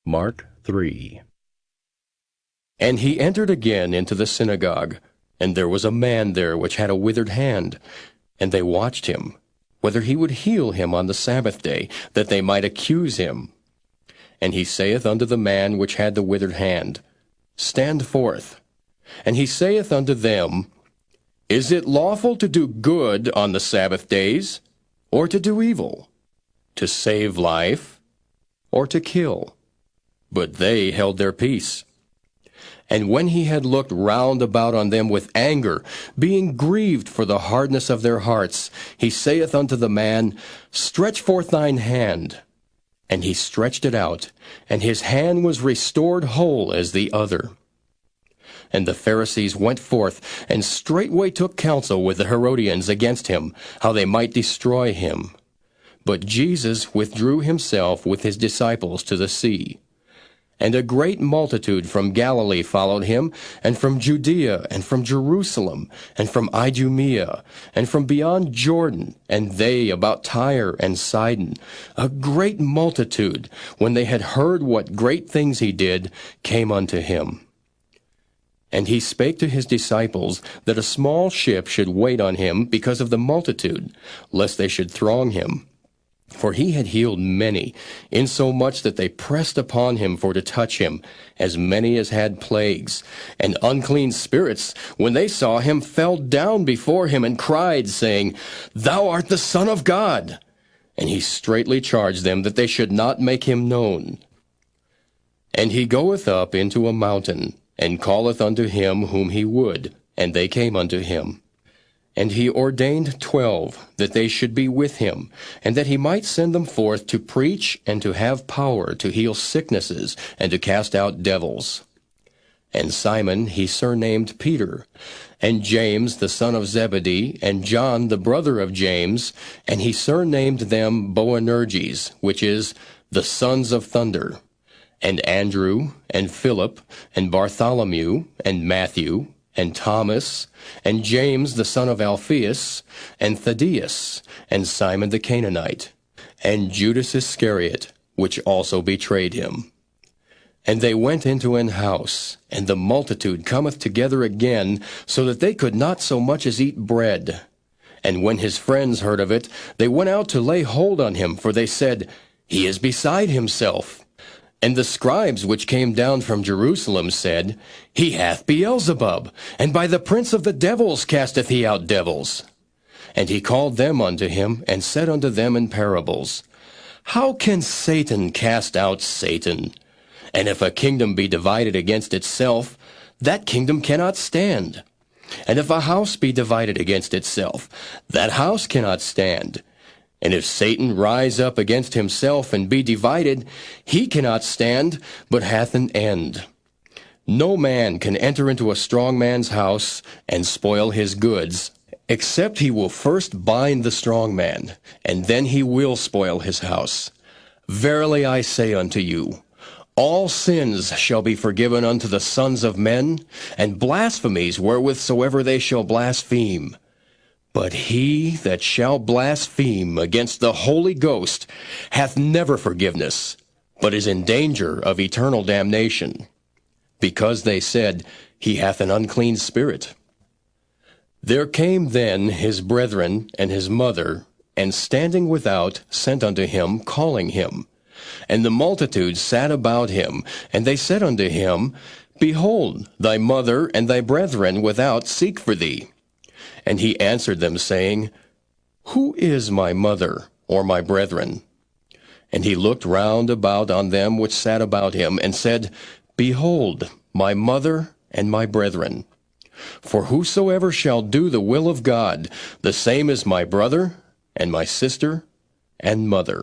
Mark 3. And he entered again into the synagogue, and there was a man there which had a withered hand. And they watched him, whether he would heal him on the Sabbath day, that they might accuse him. And he saith unto the man which had the withered hand, Stand forth. And he saith unto them, Is it lawful to do good on the Sabbath days, or to do evil, to save life, or to kill? But they held their peace. And when he had looked round about on them with anger, being grieved for the hardness of their hearts, he saith unto the man, Stretch forth thine hand. And he stretched it out, and his hand was restored whole as the other. And the Pharisees went forth, and straightway took counsel with the Herodians against him, how they might destroy him. But Jesus withdrew himself with his disciples to the sea. And a great multitude from Galilee followed him, and from Judea, and from Jerusalem, and from Idumea, and from beyond Jordan, and they about Tyre and Sidon. A great multitude, when they had heard what great things he did, came unto him. And he spake to his disciples that a small ship should wait on him because of the multitude, lest they should throng him. For he had healed many, insomuch that they pressed upon him for to touch him, as many as had plagues. And unclean spirits, when they saw him, fell down before him, and cried, saying, Thou art the Son of God. And he straitly charged them that they should not make him known. And he goeth up into a mountain, and calleth unto him whom he would, and they came unto him. And he ordained 12, that they should be with him, and that he might send them forth to preach, and to have power to heal sicknesses, and to cast out devils. And Simon he surnamed Peter, and James the son of Zebedee, and John the brother of James, and he surnamed them Boanerges, which is, the sons of thunder, and Andrew, and Philip, and Bartholomew, and Matthew, and Thomas, and James the son of Alphaeus, and Thaddeus, and Simon the Canaanite, and Judas Iscariot, which also betrayed him. And they went into an house, and the multitude cometh together again, so that they could not so much as eat bread. And when his friends heard of it, they went out to lay hold on him, for they said, He is beside himself. And the scribes which came down from Jerusalem said, He hath Beelzebub, and by the prince of the devils casteth he out devils. And he called them unto him, and said unto them in parables, How can Satan cast out Satan? And if a kingdom be divided against itself, that kingdom cannot stand. And if a house be divided against itself, that house cannot stand. And if Satan rise up against himself and be divided, he cannot stand, but hath an end. No man can enter into a strong man's house and spoil his goods, except he will first bind the strong man, and then he will spoil his house. Verily I say unto you, all sins shall be forgiven unto the sons of men, and blasphemies wherewithsoever they shall blaspheme. But he that shall blaspheme against the Holy Ghost hath never forgiveness, but is in danger of eternal damnation, because they said, He hath an unclean spirit. There came then his brethren and his mother, and standing without sent unto him, calling him. And the multitude sat about him, and they said unto him, Behold, thy mother and thy brethren without seek for thee. And he answered them, saying, Who is my mother, or my brethren? And he looked round about on them which sat about him, and said, Behold, my mother and my brethren. For whosoever shall do the will of God, the same is my brother, and my sister, and mother.